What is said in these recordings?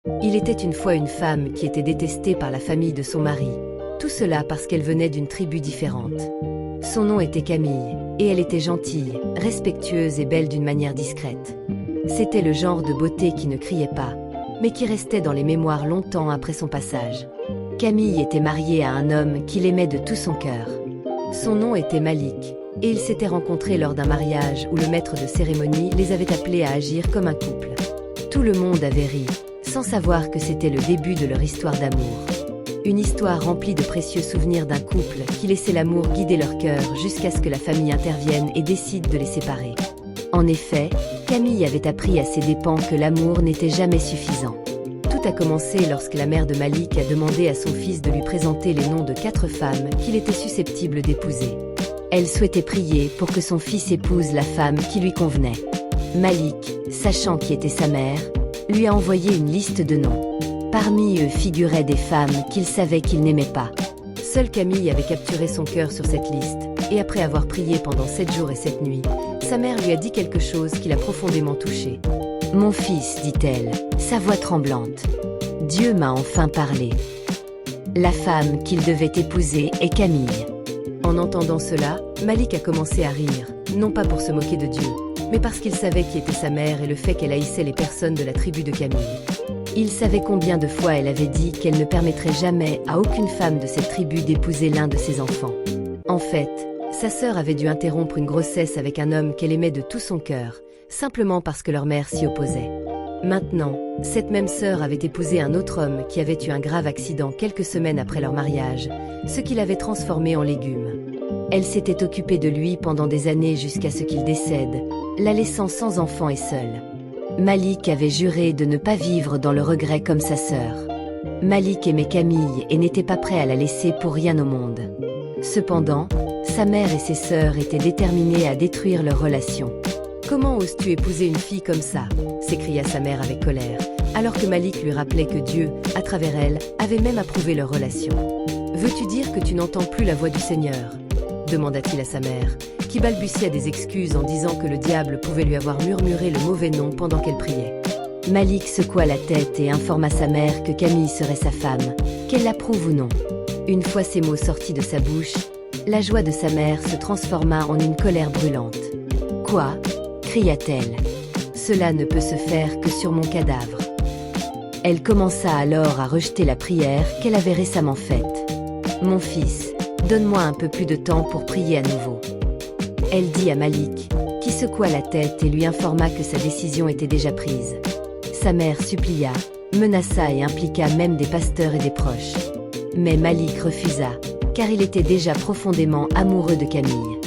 Il était une fois une femme qui était détestée par la famille de son mari. Tout cela parce qu'elle venait d'une tribu différente. Son nom était Camille, et elle était gentille, respectueuse et belle d'une manière discrète. C'était le genre de beauté qui ne criait pas, mais qui restait dans les mémoires longtemps après son passage. Camille était mariée à un homme qui l'aimait de tout son cœur. Son nom était Malik, et ils s'étaient rencontrés lors d'un mariage où le maître de cérémonie les avait appelés à agir comme un couple. Tout le monde avait ri, sans savoir que c'était le début de leur histoire d'amour. Une histoire remplie de précieux souvenirs d'un couple qui laissait l'amour guider leur cœur jusqu'à ce que la famille intervienne et décide de les séparer. En effet, Camille avait appris à ses dépens que l'amour n'était jamais suffisant. Tout a commencé lorsque la mère de Malik a demandé à son fils de lui présenter les noms de 4 femmes qu'il était susceptible d'épouser. Elle souhaitait prier pour que son fils épouse la femme qui lui convenait. Malik, sachant qui était sa mère, lui a envoyé une liste de noms. Parmi eux figuraient des femmes qu'il savait qu'il n'aimait pas. Seule Camille avait capturé son cœur sur cette liste, et après avoir prié pendant 7 jours et 7 nuits, sa mère lui a dit quelque chose qui l'a profondément touchée. « Mon fils, dit-elle, sa voix tremblante. Dieu m'a enfin parlé. La femme qu'il devait épouser est Camille. » En entendant cela, Malik a commencé à rire, non pas pour se moquer de Dieu, mais parce qu'il savait qui était sa mère et le fait qu'elle haïssait les personnes de la tribu de Camille. Il savait combien de fois elle avait dit qu'elle ne permettrait jamais à aucune femme de cette tribu d'épouser l'un de ses enfants. En fait, sa sœur avait dû interrompre une grossesse avec un homme qu'elle aimait de tout son cœur, simplement parce que leur mère s'y opposait. Maintenant, cette même sœur avait épousé un autre homme qui avait eu un grave accident quelques semaines après leur mariage, ce qui l'avait transformé en légume. Elle s'était occupée de lui pendant des années jusqu'à ce qu'il décède, la laissant sans enfant et seule. Malik avait juré de ne pas vivre dans le regret comme sa sœur. Malik aimait Camille et n'était pas prêt à la laisser pour rien au monde. Cependant, sa mère et ses sœurs étaient déterminées à détruire leur relation. « Comment oses-tu épouser une fille comme ça ?» s'écria sa mère avec colère, alors que Malik lui rappelait que Dieu, à travers elle, avait même approuvé leur relation. « Veux-tu dire que tu n'entends plus la voix du Seigneur ?» demanda-t-il à sa mère, qui balbutia des excuses en disant que le diable pouvait lui avoir murmuré le mauvais nom pendant qu'elle priait. Malik secoua la tête et informa sa mère que Camille serait sa femme, qu'elle l'approuve ou non. Une fois ces mots sortis de sa bouche, la joie de sa mère se transforma en une colère brûlante. « Quoi ?» cria-t-elle. « Cela ne peut se faire que sur mon cadavre. » Elle commença alors à rejeter la prière qu'elle avait récemment faite. « Mon fils, donne-moi un peu plus de temps pour prier à nouveau. » Elle dit à Malik, qui secoua la tête et lui informa que sa décision était déjà prise. Sa mère supplia, menaça et impliqua même des pasteurs et des proches. Mais Malik refusa, car il était déjà profondément amoureux de Camille.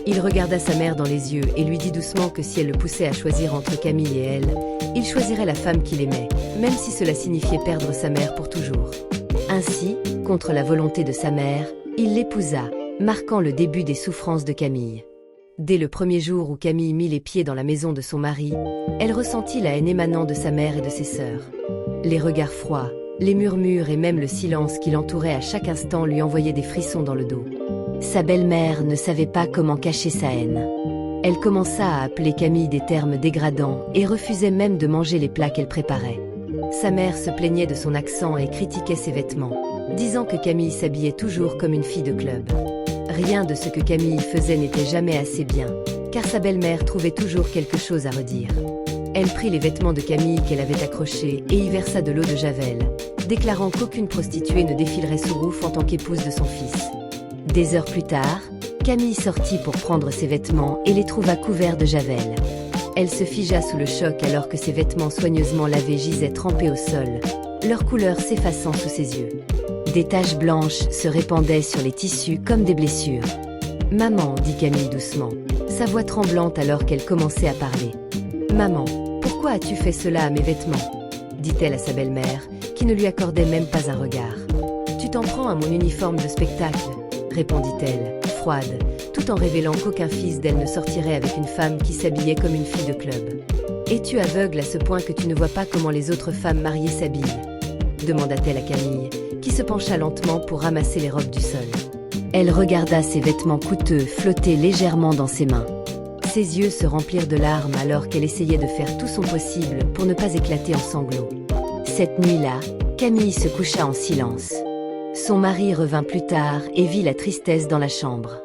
Il regarda sa mère dans les yeux et lui dit doucement que si elle le poussait à choisir entre Camille et elle, il choisirait la femme qu'il aimait, même si cela signifiait perdre sa mère pour toujours. Ainsi, contre la volonté de sa mère, il l'épousa, marquant le début des souffrances de Camille. Dès le premier jour où Camille mit les pieds dans la maison de son mari, elle ressentit la haine émanant de sa mère et de ses sœurs. Les regards froids, les murmures et même le silence qui l'entourait à chaque instant lui envoyaient des frissons dans le dos. Sa belle-mère ne savait pas comment cacher sa haine. Elle commença à appeler Camille des termes dégradants et refusait même de manger les plats qu'elle préparait. Sa mère se plaignait de son accent et critiquait ses vêtements, disant que Camille s'habillait toujours comme une fille de club. Rien de ce que Camille faisait n'était jamais assez bien, car sa belle-mère trouvait toujours quelque chose à redire. Elle prit les vêtements de Camille qu'elle avait accrochés et y versa de l'eau de Javel, déclarant qu'aucune prostituée ne défilerait sous Rouf en tant qu'épouse de son fils. Des heures plus tard, Camille sortit pour prendre ses vêtements et les trouva couverts de Javel. Elle se figea sous le choc alors que ses vêtements soigneusement lavés gisaient trempés au sol, leur couleur s'effaçant sous ses yeux. Des taches blanches se répandaient sur les tissus comme des blessures. « Maman, dit Camille doucement, sa voix tremblante alors qu'elle commençait à parler. « Maman, pourquoi as-tu fait cela à mes vêtements ?» dit-elle à sa belle-mère, qui ne lui accordait même pas un regard. « Tu t'en prends à mon uniforme de spectacle ?» répondit-elle, froide, tout en révélant qu'aucun fils d'elle ne sortirait avec une femme qui s'habillait comme une fille de club. « Es-tu aveugle à ce point que tu ne vois pas comment les autres femmes mariées s'habillent ?» demanda-t-elle à Camille, qui se pencha lentement pour ramasser les robes du sol. Elle regarda ses vêtements coûteux flotter légèrement dans ses mains. Ses yeux se remplirent de larmes alors qu'elle essayait de faire tout son possible pour ne pas éclater en sanglots. Cette nuit-là, Camille se coucha en silence. Son mari revint plus tard et vit la tristesse dans la chambre.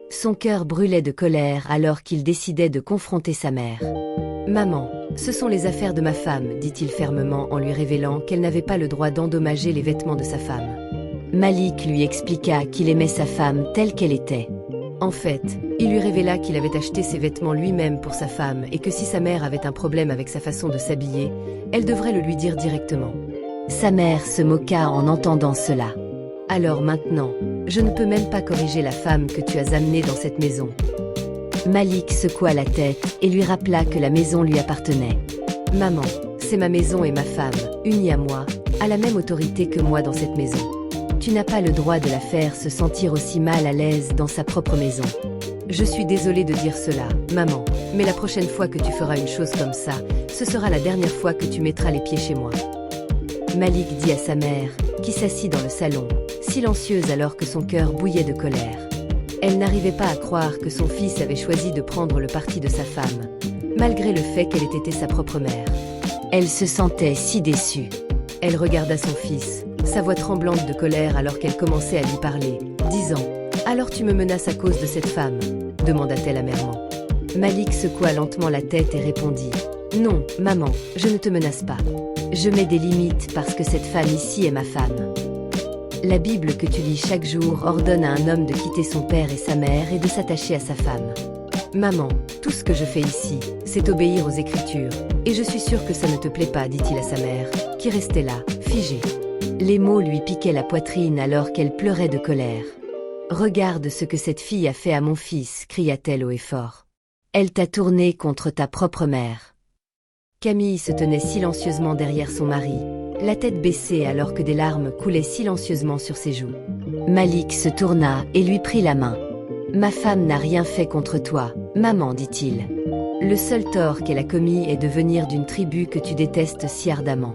Son cœur brûlait de colère alors qu'il décidait de confronter sa mère. « Maman, ce sont les affaires de ma femme, dit-il fermement en lui révélant qu'elle n'avait pas le droit d'endommager les vêtements de sa femme. Malik lui expliqua qu'il aimait sa femme telle qu'elle était. En fait, il lui révéla qu'il avait acheté ses vêtements lui-même pour sa femme et que si sa mère avait un problème avec sa façon de s'habiller, elle devrait le lui dire directement. Sa mère se moqua en entendant cela. « Alors maintenant, je ne peux même pas corriger la femme que tu as amenée dans cette maison. » Malik secoua la tête et lui rappela que la maison lui appartenait. « Maman, c'est ma maison et ma femme, unie à moi, a la même autorité que moi dans cette maison. Tu n'as pas le droit de la faire se sentir aussi mal à l'aise dans sa propre maison. Je suis désolée de dire cela, maman, mais la prochaine fois que tu feras une chose comme ça, ce sera la dernière fois que tu mettras les pieds chez moi. » Malik dit à sa mère, qui s'assit dans le salon, silencieuse alors que son cœur bouillait de colère. Elle n'arrivait pas à croire que son fils avait choisi de prendre le parti de sa femme, malgré le fait qu'elle ait été sa propre mère. Elle se sentait si déçue. Elle regarda son fils, sa voix tremblante de colère alors qu'elle commençait à lui parler, disant « Alors tu me menaces à cause de cette femme ?» demanda-t-elle amèrement. Malik secoua lentement la tête et répondit « Non, maman, je ne te menace pas. Je mets des limites parce que cette femme ici est ma femme. » La Bible que tu lis chaque jour ordonne à un homme de quitter son père et sa mère et de s'attacher à sa femme. Maman, tout ce que je fais ici, c'est obéir aux Écritures, et je suis sûre que ça ne te plaît pas, dit-il à sa mère, qui restait là, figée. Les mots lui piquaient la poitrine alors qu'elle pleurait de colère. « Regarde ce que cette fille a fait à mon fils, cria-t-elle haut et fort. Elle t'a tourné contre ta propre mère. » Camille se tenait silencieusement derrière son mari, la tête baissée alors que des larmes coulaient silencieusement sur ses joues. Malik se tourna et lui prit la main. « Ma femme n'a rien fait contre toi, maman, dit-il. Le seul tort qu'elle a commis est de venir d'une tribu que tu détestes si ardemment.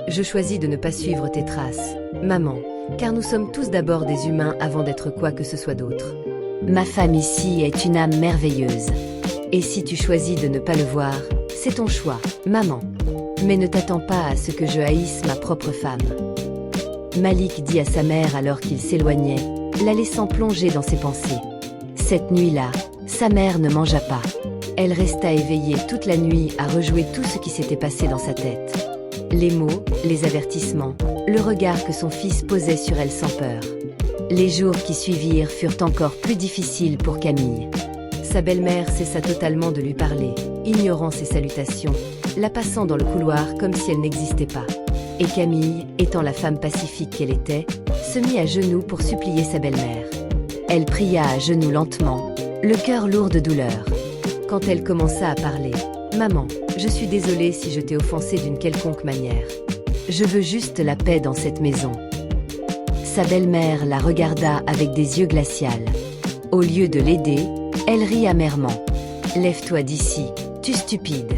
Je choisis de ne pas suivre tes traces, maman, car nous sommes tous d'abord des humains avant d'être quoi que ce soit d'autre. Ma femme ici est une âme merveilleuse. Et si tu choisis de ne pas le voir, c'est ton choix, maman. Mais ne t'attends pas à ce que je haïsse ma propre femme. » Malik dit à sa mère alors qu'il s'éloignait, la laissant plonger dans ses pensées. Cette nuit-là, sa mère ne mangea pas. Elle resta éveillée toute la nuit à rejouer tout ce qui s'était passé dans sa tête. Les mots, les avertissements, le regard que son fils posait sur elle sans peur. Les jours qui suivirent furent encore plus difficiles pour Camille. Sa belle-mère cessa totalement de lui parler, ignorant ses salutations, la passant dans le couloir comme si elle n'existait pas. Et Camille, étant la femme pacifique qu'elle était, se mit à genoux pour supplier sa belle-mère. Elle pria à genoux lentement, le cœur lourd de douleur. Quand elle commença à parler, « Maman, je suis désolée si je t'ai offensée d'une quelconque manière. Je veux juste la paix dans cette maison. » Sa belle-mère la regarda avec des yeux glacials. Au lieu de l'aider, elle rit amèrement. « Lève-toi d'ici, tu stupide. »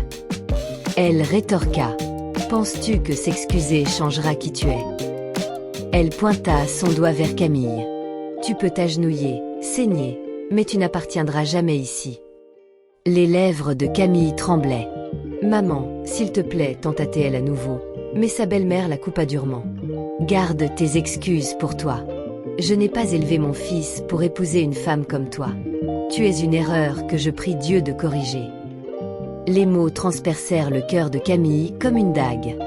Elle rétorqua. « Penses-tu que s'excuser changera qui tu es ?» Elle pointa son doigt vers Camille. « Tu peux t'agenouiller, saigner, mais tu n'appartiendras jamais ici. » Les lèvres de Camille tremblaient. « Maman, s'il te plaît, tenta-t-elle à nouveau, mais sa belle-mère la coupa durement. « Garde tes excuses pour toi. Je n'ai pas élevé mon fils pour épouser une femme comme toi. Tu es une erreur que je prie Dieu de corriger. » Les mots transpercèrent le cœur de Camille comme une dague.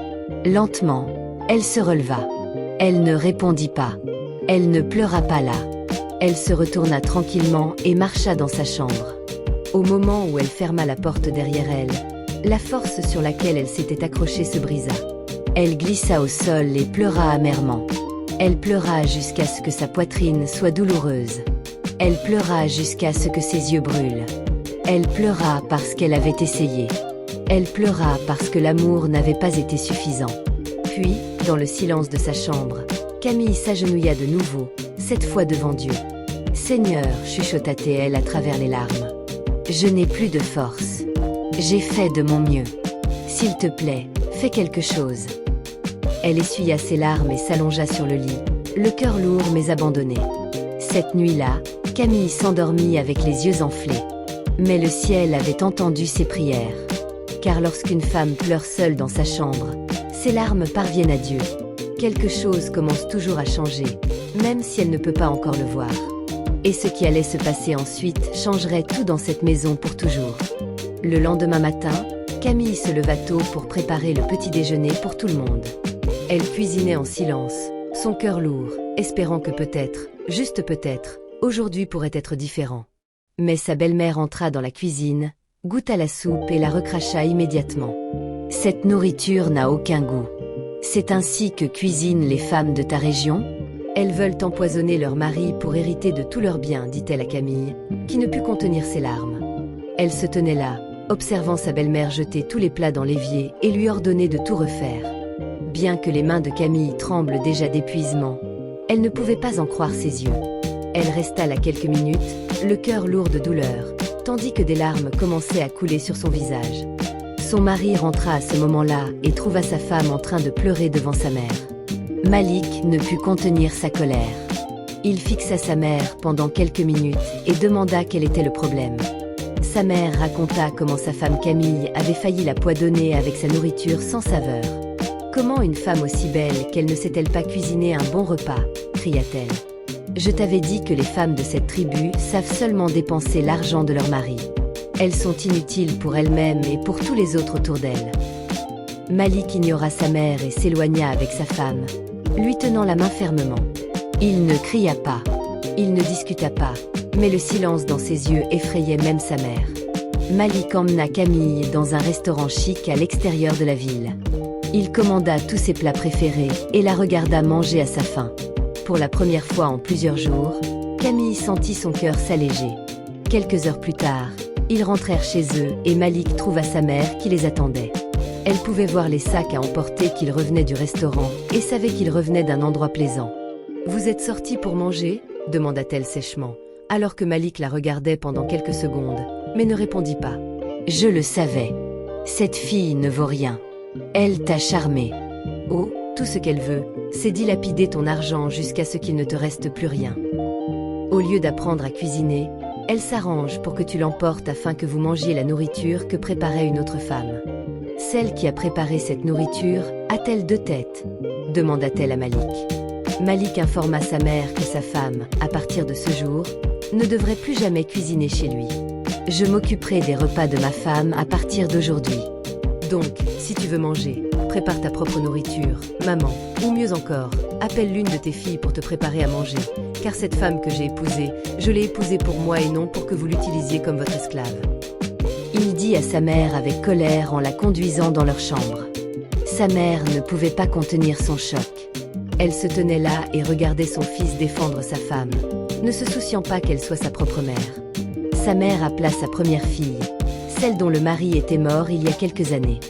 Lentement, elle se releva. Elle ne répondit pas. Elle ne pleura pas là. Elle se retourna tranquillement et marcha dans sa chambre. Au moment où elle ferma la porte derrière elle, la force sur laquelle elle s'était accrochée se brisa. Elle glissa au sol et pleura amèrement. Elle pleura jusqu'à ce que sa poitrine soit douloureuse. Elle pleura jusqu'à ce que ses yeux brûlent. Elle pleura parce qu'elle avait essayé. Elle pleura parce que l'amour n'avait pas été suffisant. Puis, dans le silence de sa chambre, Camille s'agenouilla de nouveau, cette fois devant Dieu. « Seigneur, chuchota-t-elle à travers les larmes. Je n'ai plus de force. J'ai fait de mon mieux. S'il te plaît, fais quelque chose. » Elle essuya ses larmes et s'allongea sur le lit, le cœur lourd mais abandonné. Cette nuit-là, Camille s'endormit avec les yeux enflés. Mais le ciel avait entendu ses prières. Car lorsqu'une femme pleure seule dans sa chambre, Ses larmes parviennent à Dieu. Quelque chose commence toujours à changer, même si elle ne peut pas encore le voir. Et ce qui allait se passer ensuite changerait tout dans cette maison pour toujours. Le lendemain matin, Camille se leva tôt pour préparer le petit déjeuner pour tout le monde. Elle cuisinait en silence, son cœur lourd, espérant que peut-être, juste peut-être, aujourd'hui pourrait être différent. Mais sa belle-mère entra dans la cuisine, goûta la soupe et la recracha immédiatement. « Cette nourriture n'a aucun goût. C'est ainsi que cuisinent les femmes de ta région ? Elles veulent empoisonner leur mari pour hériter de tous leurs biens, dit-elle à Camille, qui ne put contenir ses larmes. Elle se tenait là, observant sa belle-mère jeter tous les plats dans l'évier et lui ordonner de tout refaire. Bien que les mains de Camille tremblent déjà d'épuisement, elle ne pouvait pas en croire ses yeux. Elle resta là quelques minutes, le cœur lourd de douleur, tandis que des larmes commençaient à couler sur son visage. Son mari rentra à ce moment-là et trouva sa femme en train de pleurer devant sa mère. Malik ne put contenir sa colère. Il fixa sa mère pendant quelques minutes et demanda quel était le problème. Sa mère raconta comment sa femme Camille avait failli la poisonner avec sa nourriture sans saveur. « Comment une femme aussi belle qu'elle ne sait-elle pas cuisiner un bon repas ?» cria-t-elle. « Je t'avais dit que les femmes de cette tribu savent seulement dépenser l'argent de leur mari. Elles sont inutiles pour elles-mêmes et pour tous les autres autour d'elles. » Malik ignora sa mère et s'éloigna avec sa femme, lui tenant la main fermement. Il ne cria pas, il ne discuta pas, mais le silence dans ses yeux effrayait même sa mère. Malik emmena Camille dans un restaurant chic à l'extérieur de la ville. Il commanda tous ses plats préférés et la regarda manger à sa faim. Pour la première fois en plusieurs jours, Camille sentit son cœur s'alléger. Quelques heures plus tard, ils rentrèrent chez eux et Malik trouva sa mère qui les attendait. Elle pouvait voir les sacs à emporter qu'ils revenaient du restaurant et savait qu'ils revenaient d'un endroit plaisant. « Vous êtes sortis pour manger ?» demanda-t-elle sèchement, alors que Malik la regardait pendant quelques secondes, mais ne répondit pas. « Je le savais. Cette fille ne vaut rien. Elle t'a charmé. Oh, tout ce qu'elle veut, c'est dilapider ton argent jusqu'à ce qu'il ne te reste plus rien. Au lieu d'apprendre à cuisiner, elle s'arrange pour que tu l'emportes afin que vous mangiez la nourriture que préparait une autre femme. Celle qui a préparé cette nourriture a-t-elle deux têtes ? Demanda-t-elle à Malik. Malik informa sa mère que sa femme, à partir de ce jour, ne devrait plus jamais cuisiner chez lui. « Je m'occuperai des repas de ma femme à partir d'aujourd'hui. Donc, si tu veux manger, prépare ta propre nourriture, maman, ou mieux encore, appelle l'une de tes filles pour te préparer à manger, car cette femme que j'ai épousée, je l'ai épousée pour moi et non pour que vous l'utilisiez comme votre esclave. » Il dit à sa mère avec colère en la conduisant dans leur chambre. Sa mère ne pouvait pas contenir son choc. Elle se tenait là et regardait son fils défendre sa femme, ne se souciant pas qu'elle soit sa propre mère. Sa mère appela sa première fille, celle dont le mari était mort il y a quelques années.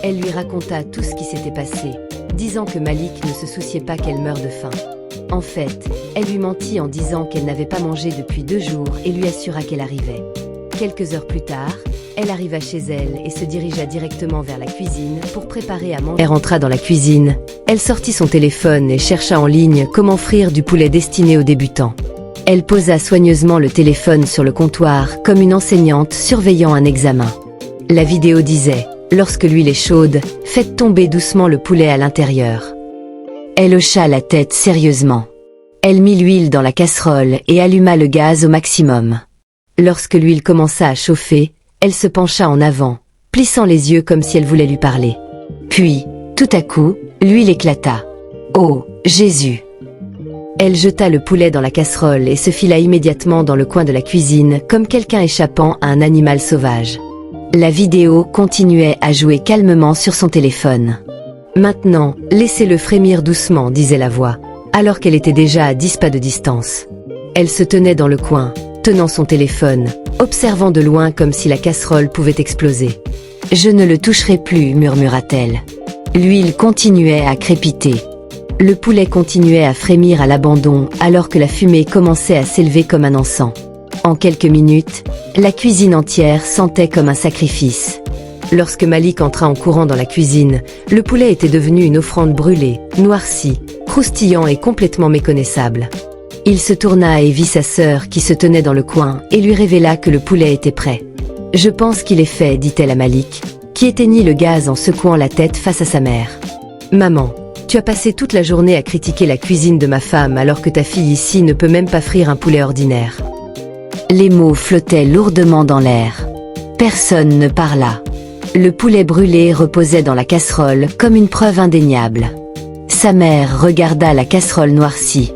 Elle lui raconta tout ce qui s'était passé, disant que Malik ne se souciait pas qu'elle meure de faim. En fait, elle lui mentit en disant qu'elle n'avait pas mangé depuis 2 jours et lui assura qu'elle arrivait. Quelques heures plus tard, elle arriva chez elle et se dirigea directement vers la cuisine pour préparer à manger. Elle rentra dans la cuisine, elle sortit son téléphone et chercha en ligne comment frire du poulet destiné aux débutants. Elle posa soigneusement le téléphone sur le comptoir comme une enseignante surveillant un examen. La vidéo disait « Lorsque l'huile est chaude, faites tomber doucement le poulet à l'intérieur. » Elle hocha la tête sérieusement. Elle mit l'huile dans la casserole et alluma le gaz au maximum. Lorsque l'huile commença à chauffer, elle se pencha en avant, plissant les yeux comme si elle voulait lui parler. Puis, tout à coup, l'huile éclata. « Oh, Jésus !» Elle jeta le poulet dans la casserole et se fila immédiatement dans le coin de la cuisine comme quelqu'un échappant à un animal sauvage. La vidéo continuait à jouer calmement sur son téléphone. « Maintenant, laissez-le frémir doucement » disait la voix, alors qu'elle était déjà à 10 pas de distance. Elle se tenait dans le coin, tenant son téléphone, observant de loin comme si la casserole pouvait exploser. « Je ne le toucherai plus » murmura-t-elle. L'huile continuait à crépiter. Le poulet continuait à frémir à l'abandon alors que la fumée commençait à s'élever comme un encens. En quelques minutes, la cuisine entière sentait comme un sacrifice. Lorsque Malik entra en courant dans la cuisine, le poulet était devenu une offrande brûlée, noircie, croustillant et complètement méconnaissable. Il se tourna et vit sa sœur qui se tenait dans le coin et lui révéla que le poulet était prêt. « Je pense qu'il est fait » dit-elle à Malik, qui éteignit le gaz en secouant la tête face à sa mère. Maman, tu as passé toute la journée à critiquer la cuisine de ma femme alors que ta fille ici ne peut même pas frire un poulet ordinaire. Les mots flottaient lourdement dans l'air. Personne ne parla. Le poulet brûlé reposait dans la casserole comme une preuve indéniable. Sa mère regarda la casserole noircie.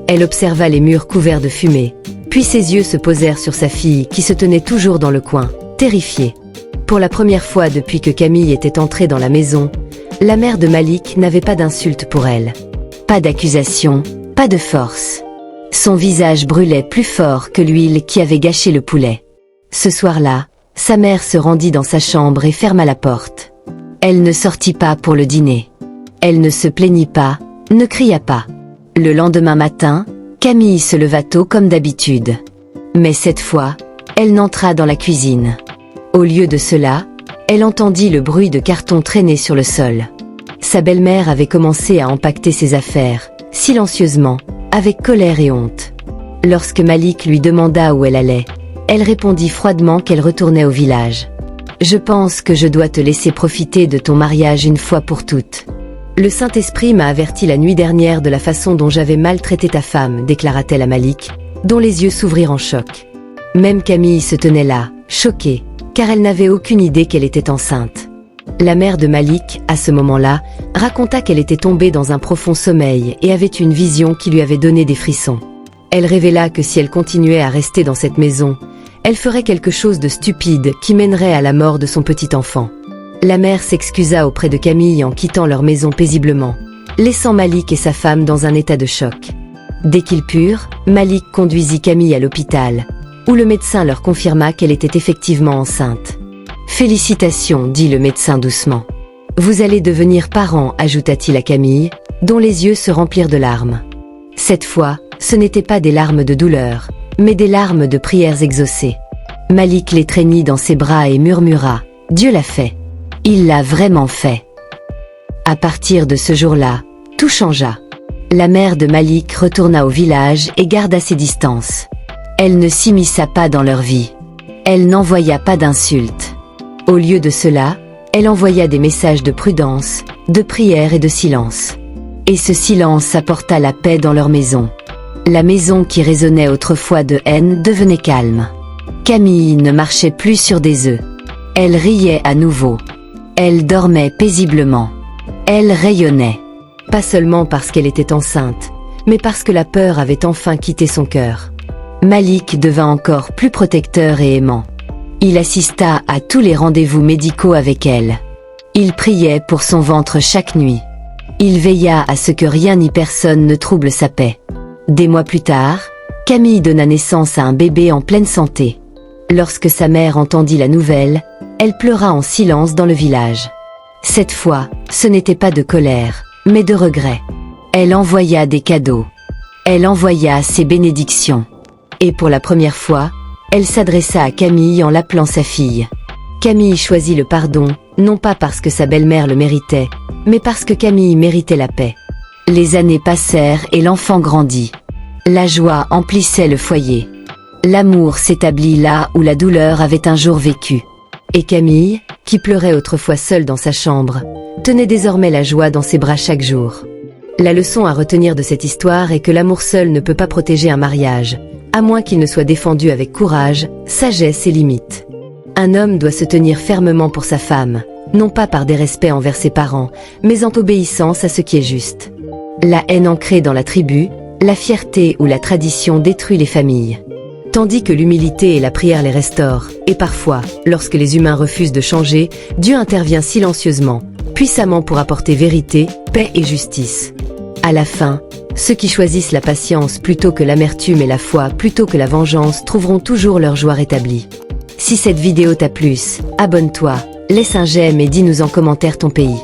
Elle observa les murs couverts de fumée, puis ses yeux se posèrent sur sa fille qui se tenait toujours dans le coin, terrifiée. Pour la première fois depuis que Camille était entrée dans la maison, la mère de Malik n'avait pas d'insulte pour elle. Pas d'accusation, pas de force. Son visage brûlait plus fort que l'huile qui avait gâché le poulet. Ce soir-là, sa mère se rendit dans sa chambre et ferma la porte. Elle ne sortit pas pour le dîner. Elle ne se plaignit pas, ne cria pas. Le lendemain matin, Camille se leva tôt comme d'habitude. Mais cette fois, elle n'entra dans la cuisine. Au lieu de cela, elle entendit le bruit de carton traîné sur le sol. Sa belle-mère avait commencé à empaqueter ses affaires, silencieusement, avec colère et honte. Lorsque Malik lui demanda où elle allait, elle répondit froidement qu'elle retournait au village. « Je pense que je dois te laisser profiter de ton mariage une fois pour toutes. Le Saint-Esprit m'a averti la nuit dernière de la façon dont j'avais maltraité ta femme, déclara-t-elle à Malik, dont les yeux s'ouvrirent en choc. Même Camille se tenait là, choquée, car elle n'avait aucune idée qu'elle était enceinte. La mère de Malik, à ce moment-là, raconta qu'elle était tombée dans un profond sommeil et avait une vision qui lui avait donné des frissons. Elle révéla que si elle continuait à rester dans cette maison, elle ferait quelque chose de stupide qui mènerait à la mort de son petit enfant. La mère s'excusa auprès de Camille en quittant leur maison paisiblement, laissant Malik et sa femme dans un état de choc. Dès qu'ils purent, Malik conduisit Camille à l'hôpital, où le médecin leur confirma qu'elle était effectivement enceinte. « Félicitations, dit le médecin doucement. Vous allez devenir parent, ajouta-t-il à Camille, dont les yeux se remplirent de larmes. Cette fois, ce n'étaient pas des larmes de douleur, mais des larmes de prières exaucées. Malik l'étreignit dans ses bras et murmura « Dieu l'a fait. Il l'a vraiment fait. » À partir de ce jour-là, tout changea. La mère de Malik retourna au village et garda ses distances. Elle ne s'immisça pas dans leur vie. Elle n'envoya pas d'insultes. Au lieu de cela, elle envoya des messages de prudence, de prière et de silence. Et ce silence apporta la paix dans leur maison. La maison qui résonnait autrefois de haine devenait calme. Camille ne marchait plus sur des œufs. Elle riait à nouveau. Elle dormait paisiblement. Elle rayonnait. Pas seulement parce qu'elle était enceinte, mais parce que la peur avait enfin quitté son cœur. Malik devint encore plus protecteur et aimant. Il assista à tous les rendez-vous médicaux avec elle. Il priait pour son ventre chaque nuit. Il veilla à ce que rien ni personne ne trouble sa paix. Des mois plus tard, Camille donna naissance à un bébé en pleine santé. Lorsque sa mère entendit la nouvelle, elle pleura en silence dans le village. Cette fois, ce n'était pas de colère, mais de regret. Elle envoya des cadeaux. Elle envoya ses bénédictions. Et pour la première fois, elle s'adressa à Camille en l'appelant sa fille. Camille choisit le pardon, non pas parce que sa belle-mère le méritait, mais parce que Camille méritait la paix. Les années passèrent et l'enfant grandit. La joie emplissait le foyer. L'amour s'établit là où la douleur avait un jour vécu. Et Camille, qui pleurait autrefois seule dans sa chambre, tenait désormais la joie dans ses bras chaque jour. La leçon à retenir de cette histoire est que l'amour seul ne peut pas protéger un mariage, à moins qu'il ne soit défendu avec courage, sagesse et limite. Un homme doit se tenir fermement pour sa femme, non pas par dérespect envers ses parents, mais en obéissance à ce qui est juste. La haine ancrée dans la tribu, la fierté ou la tradition détruit les familles. Tandis que l'humilité et la prière les restaurent, et parfois, lorsque les humains refusent de changer, Dieu intervient silencieusement, puissamment pour apporter vérité, paix et justice. À la fin, ceux qui choisissent la patience plutôt que l'amertume et la foi plutôt que la vengeance trouveront toujours leur joie rétablie. Si cette vidéo t'a plu, abonne-toi, laisse un j'aime et dis-nous en commentaire ton pays.